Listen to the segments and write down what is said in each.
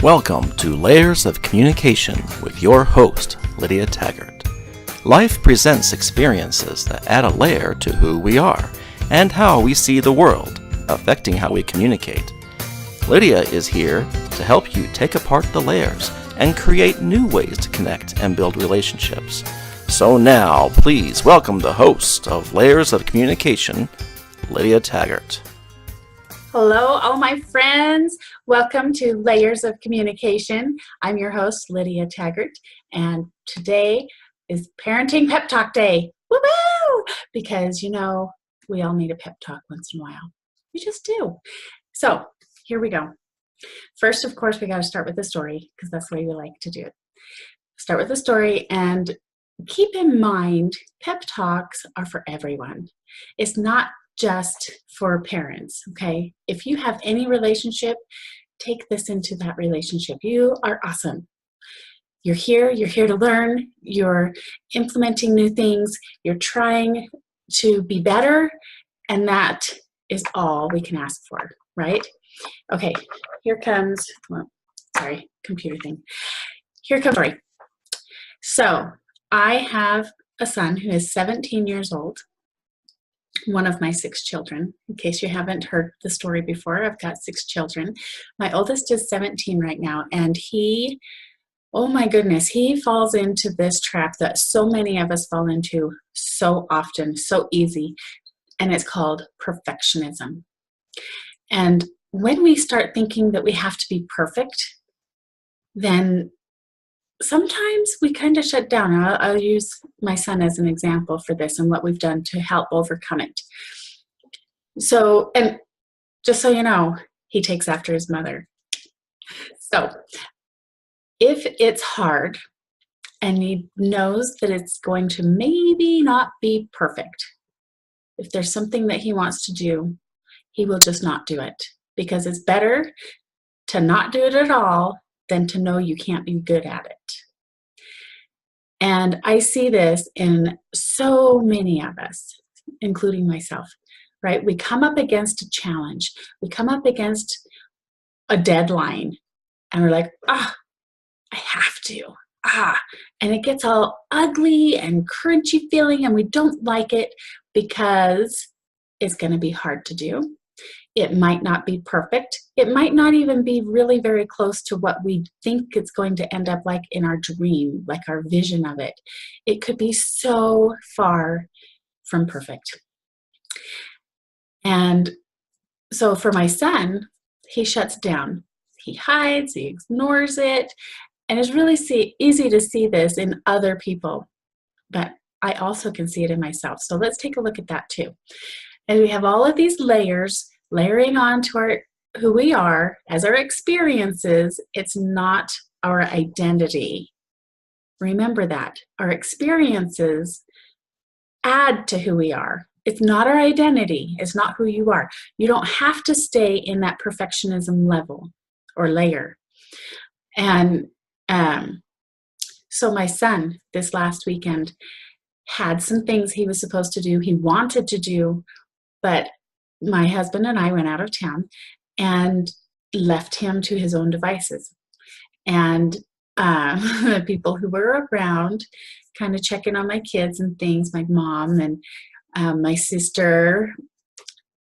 Welcome to Layers of Communication with your host, Lydia Taggart. Life presents experiences that add a layer to who we are and how we see the world, affecting how we communicate. Lydia is here to help you take apart the layers and create new ways to connect and build relationships. So now, please welcome the host of Layers of Communication, Lydia Taggart. Hello, all my friends. Welcome to Layers of Communication. I'm your host, Lydia Taggart, and today is Parenting Pep Talk Day. Woo-hoo! Because, we all need a pep talk once in a while. We just do. So, here we go. First, of course, we got to start with the story, because that's the way we like to do it. Start with the story, and keep in mind, pep talks are for everyone. It's not just for parents, okay? If you have any relationship, take this into that relationship. You are awesome. You're here to learn, you're implementing new things, you're trying to be better, and that is all we can ask for, right? Okay, here comes, computer thing. Here comes story. So, I have a son who is 17 years old. One of my 6 children. In case you haven't heard the story before, I've got 6 children. My oldest is 17 right now, and he falls into this trap that so many of us fall into so often, so easy, and it's called perfectionism. And when we start thinking that we have to be perfect, then sometimes we kind of shut down. I'll use my son as an example for this and what we've done to help overcome it. So, and just so you know, he takes after his mother. So, if it's hard and he knows that it's going to maybe not be perfect, if there's something that he wants to do, he will just not do it, because it's better to not do it at all than to know you can't be good at it. And I see this in so many of us, including myself, right? We come up against a challenge. We come up against a deadline, and we're like, I have to. And it gets all ugly and crunchy feeling, and we don't like it because it's going to be hard to do. It might not be perfect. It might not even be really very close to what we think it's going to end up like in our dream, like our vision of it. It could be so far from perfect. And so for my son, he shuts down. He hides, he ignores it, and it's really easy to see this in other people, but I also can see it in myself. So let's take a look at that too. And we have all of these layers layering on to who we are as our experiences. It's not our identity. Remember that. Our experiences add to who we are. It's not our identity. It's not who you are. You don't have to stay in that perfectionism level or layer. And so my son, this last weekend, had some things he was supposed to do, he wanted to do, but my husband and I went out of town and left him to his own devices. And the people who were around kind of checking on my kids and things, my mom and my sister,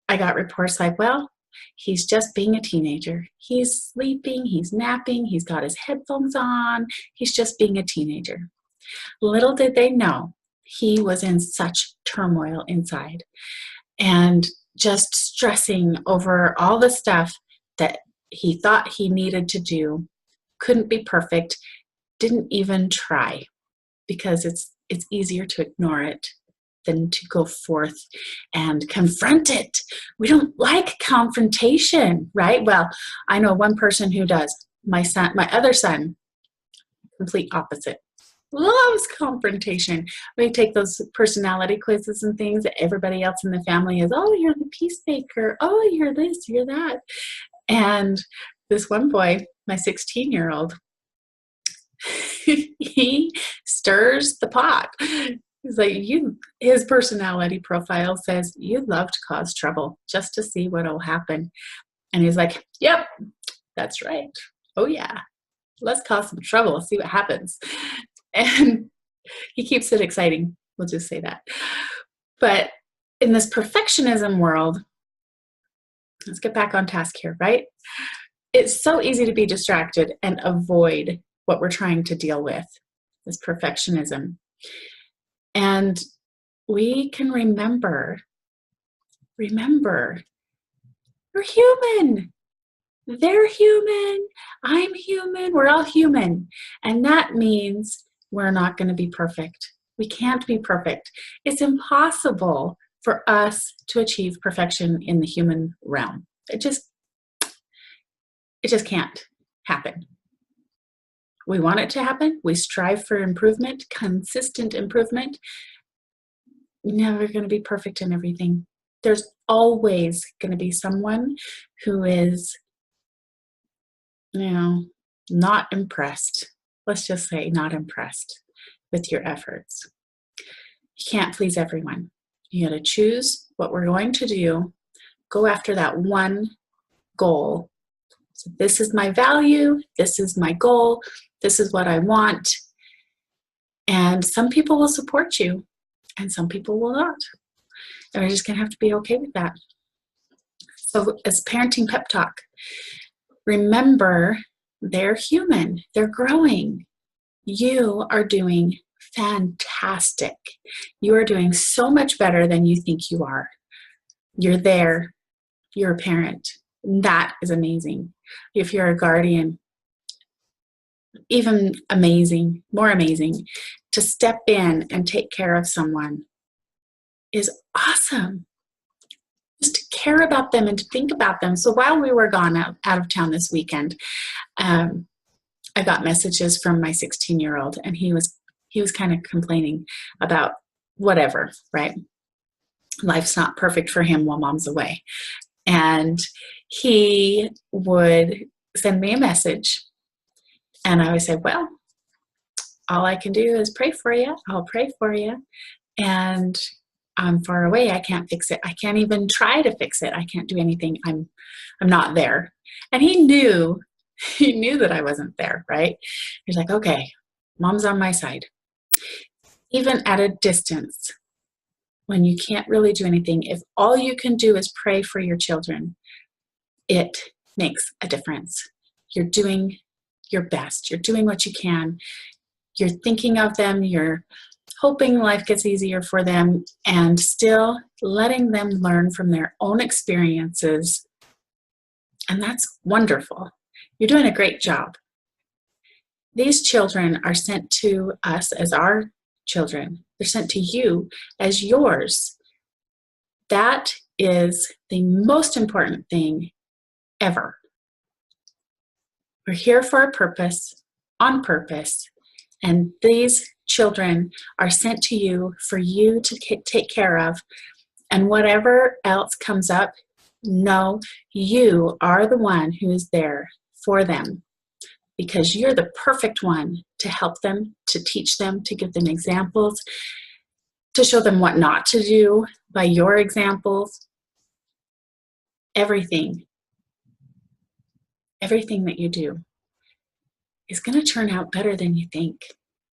I got reports like, well, he's just being a teenager. He's sleeping, he's napping, he's got his headphones on, he's just being a teenager. Little did they know, he was in such turmoil inside and just stressing over all the stuff that he thought he needed to do, couldn't be perfect, didn't even try, because it's easier to ignore it than to go forth and confront it. We don't like confrontation, right? Well, I know one person who does. My other son, complete opposite. Loves confrontation. We take those personality quizzes and things that everybody else in the family is, oh, you're the peacemaker. Oh, you're this, you're that. And this one boy, my 16-year-old, he stirs the pot. He's like, his personality profile says, you love to cause trouble just to see what will happen. And he's like, yep, that's right. oh yeah, let's cause some trouble, see what happens. And he keeps it exciting. We'll just say that. But in this perfectionism world, let's get back on task here, right? It's so easy to be distracted and avoid what we're trying to deal with, this perfectionism. And we can remember, we're human. They're human. I'm human. We're all human. And that means we're not going to be perfect. We can't be perfect. It's impossible for us to achieve perfection in the human realm. It just can't happen. We want it to happen. We strive for improvement, consistent improvement. We're never going to be perfect in everything. There's always going to be someone who is, not impressed. Let's just say not impressed with your efforts. You can't please everyone. You got to choose what we're going to do. Go after that one goal. So this is my value. This is my goal. This is what I want. And some people will support you and some people will not. And we're just going to have to be okay with that. So as parenting pep talk, remember they're human. They're growing. You are doing fantastic. You are doing so much better than you think you are. You're there. You're a parent. That is amazing. If you're a guardian, even amazing, more amazing. To step in and take care of someone is awesome. Just to care about them and to think about them. So while we were gone out of town this weekend, I got messages from my 16-year-old, and he was kind of complaining about whatever, right? Life's not perfect for him while mom's away. And he would send me a message, and I would say, well, all I can do is pray for you. I'll pray for you. And I'm far away. I can't fix it. I can't even try to fix it. I can't do anything. I'm not there. And he knew that I wasn't there, right? He's like, okay, mom's on my side. Even at a distance, when you can't really do anything, if all you can do is pray for your children, it makes a difference. You're doing your best. You're doing what you can. You're thinking of them. You're hoping life gets easier for them and still letting them learn from their own experiences. And that's wonderful. You're doing a great job. These children are sent to us as our children. They're sent to you as yours. That is the most important thing ever. We're here for a purpose, on purpose, and these children are sent to you for you to take care of. And whatever else comes up, know you are the one who is there for them, because you're the perfect one to help them, to teach them, to give them examples, to show them what not to do by your examples. Everything that you do is going to turn out better than you think.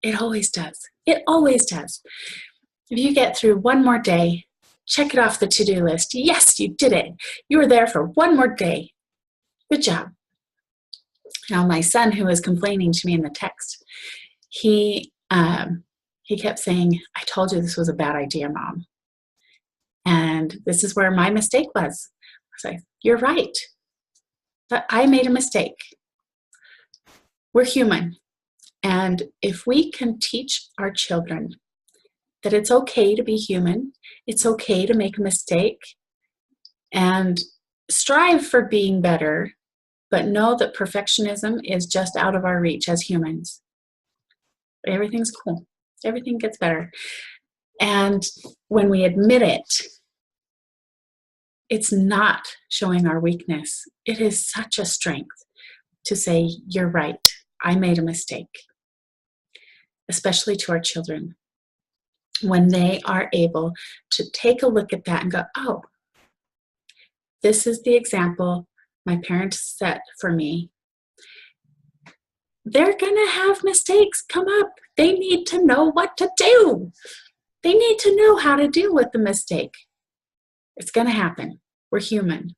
It always does. It always does. If you get through one more day, check it off the to-do list. Yes, you did it. You were there for one more day. Good job. Now, my son, who was complaining to me in the text, he kept saying, I told you this was a bad idea, Mom. And this is where my mistake was. I was like, you're right. But I made a mistake. We're human. And if we can teach our children that it's okay to be human, it's okay to make a mistake, and strive for being better, but know that perfectionism is just out of our reach as humans. Everything's cool. Everything gets better. And when we admit it, it's not showing our weakness. It is such a strength to say, you're right, I made a mistake. Especially to our children, when they are able to take a look at that and go, oh, this is the example my parents set for me. They're going to have mistakes come up. They need to know what to do. They need to know how to deal with the mistake. It's going to happen. We're human.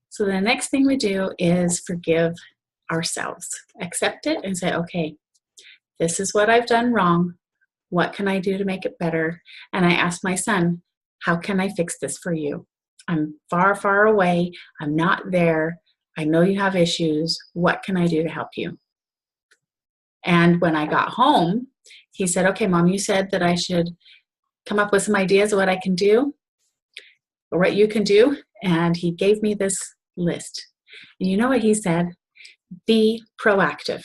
So the next thing we do is forgive ourselves. Accept it and say, okay, this is what I've done wrong. What can I do to make it better? And I asked my son, how can I fix this for you? I'm far, far away. I'm not there. I know you have issues. What can I do to help you? And when I got home, he said, okay, Mom, you said that I should come up with some ideas of what I can do or what you can do. And he gave me this list. And you know what he said? Be proactive.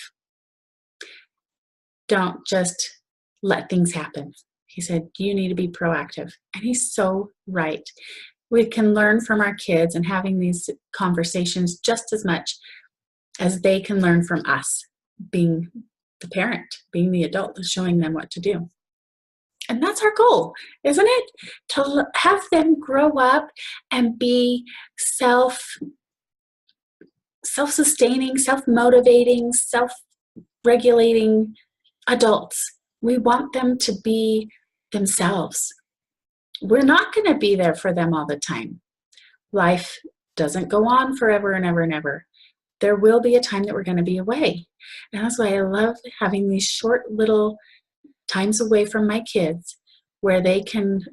Don't just let things happen. He said, you need to be proactive. And he's so right. We can learn from our kids and having these conversations just as much as they can learn from us, being the parent, being the adult, showing them what to do. And that's our goal, isn't it? To have them grow up and be self-sustaining, self-motivating, self-regulating adults. We want them to be themselves. We're not going to be there for them all the time. Life doesn't go on forever and ever and ever. There will be a time that we're going to be away. And that's why I love having these short little times away from my kids where they can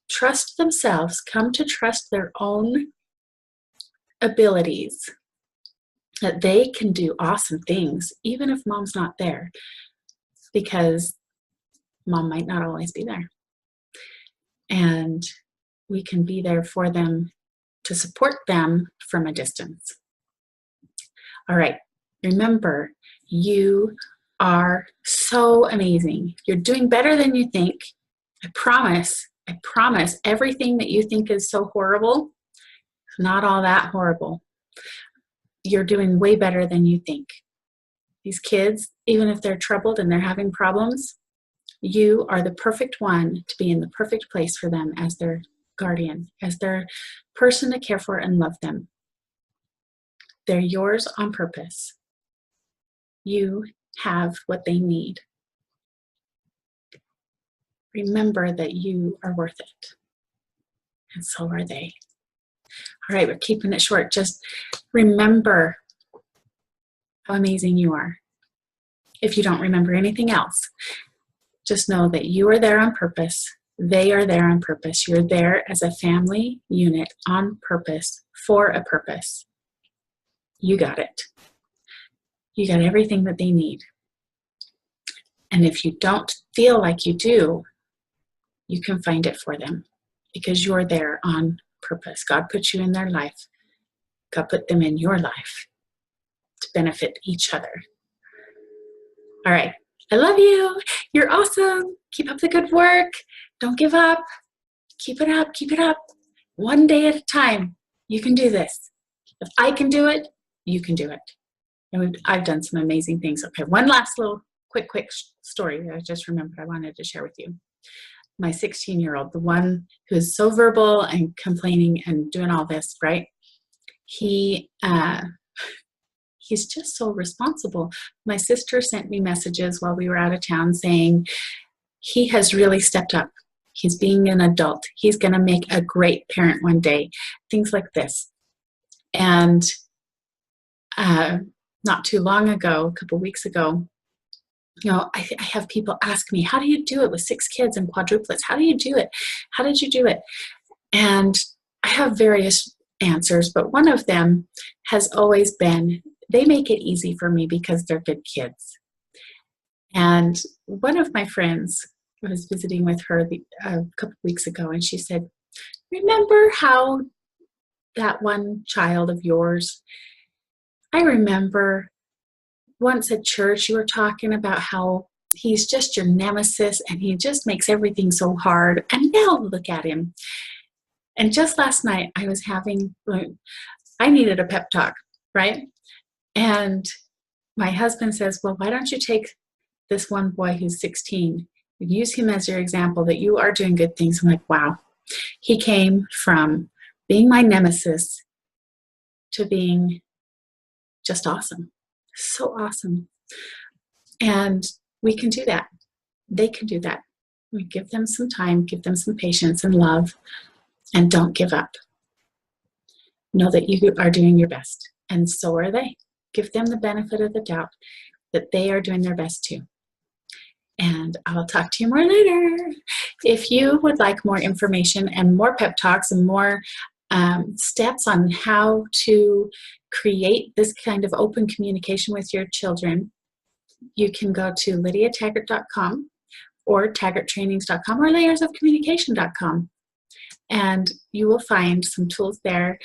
trust themselves, come to trust their own abilities, that they can do awesome things, even if Mom's not there, because Mom might not always be there. And we can be there for them to support them from a distance. All right, remember, you are so amazing. You're doing better than you think. I promise, everything that you think is so horrible, it's not all that horrible. You're doing way better than you think. These kids, even if they're troubled and they're having problems, you are the perfect one to be in the perfect place for them as their guardian, as their person to care for and love them. They're yours on purpose. You have what they need. Remember that you are worth it. And so are they. All right, we're keeping it short. Just remember how amazing you are. If you don't remember anything else, just know that you are there on purpose. They are there on purpose. You're there as a family unit on purpose for a purpose. You got it. You got everything that they need. And if you don't feel like you do, you can find it for them because you're there on purpose. God put you in their life. God put them in your life to benefit each other. All right. I love you. You're awesome. Keep up the good work. Don't give up. Keep it up. Keep it up. One day at a time. You can do this. If I can do it, you can do it. And I've done some amazing things. Okay, one last little quick story that I just remembered I wanted to share with you. My 16-year-old, the one who's so verbal and complaining and doing all this, right? He's just so responsible. My sister sent me messages while we were out of town saying he has really stepped up. He's being an adult. He's going to make a great parent one day. Things like this. And not too long ago, a couple weeks ago, I have people ask me, how do you do it with 6 kids and quadruplets? How do you do it? How did you do it? And I have various answers, but one of them has always been, they make it easy for me because they're good kids. And one of my friends, I was visiting with her a couple weeks ago, and she said, remember how that one child of yours, I remember once at church you were talking about how he's just your nemesis and he just makes everything so hard. And now look at him. And just last night I needed a pep talk, right? And my husband says, well, why don't you take this one boy who's 16 and use him as your example that you are doing good things. I'm like, wow. He came from being my nemesis to being just awesome. So awesome. And we can do that. They can do that. We give them some time, give them some patience and love, and don't give up. Know that you are doing your best, and so are they. Give them the benefit of the doubt that they are doing their best too. And I'll talk to you more later. If you would like more information and more pep talks and more steps on how to create this kind of open communication with your children, you can go to lydiataggart.com or taggarttrainings.com or layersofcommunication.com. And you will find some tools there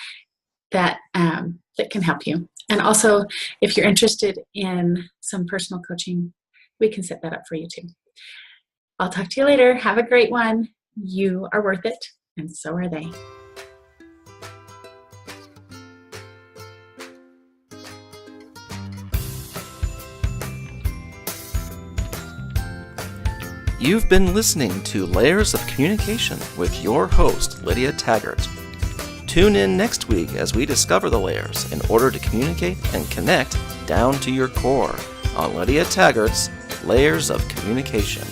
that can help you. And also, if you're interested in some personal coaching, we can set that up for you too. I'll talk to you later. Have a great one. You are worth it, and so are they. You've been listening to Layers of Communication with your host, Lydia Taggart. Tune in next week as we discover the layers in order to communicate and connect down to your core on Lydia Taggart's Layers of Communication.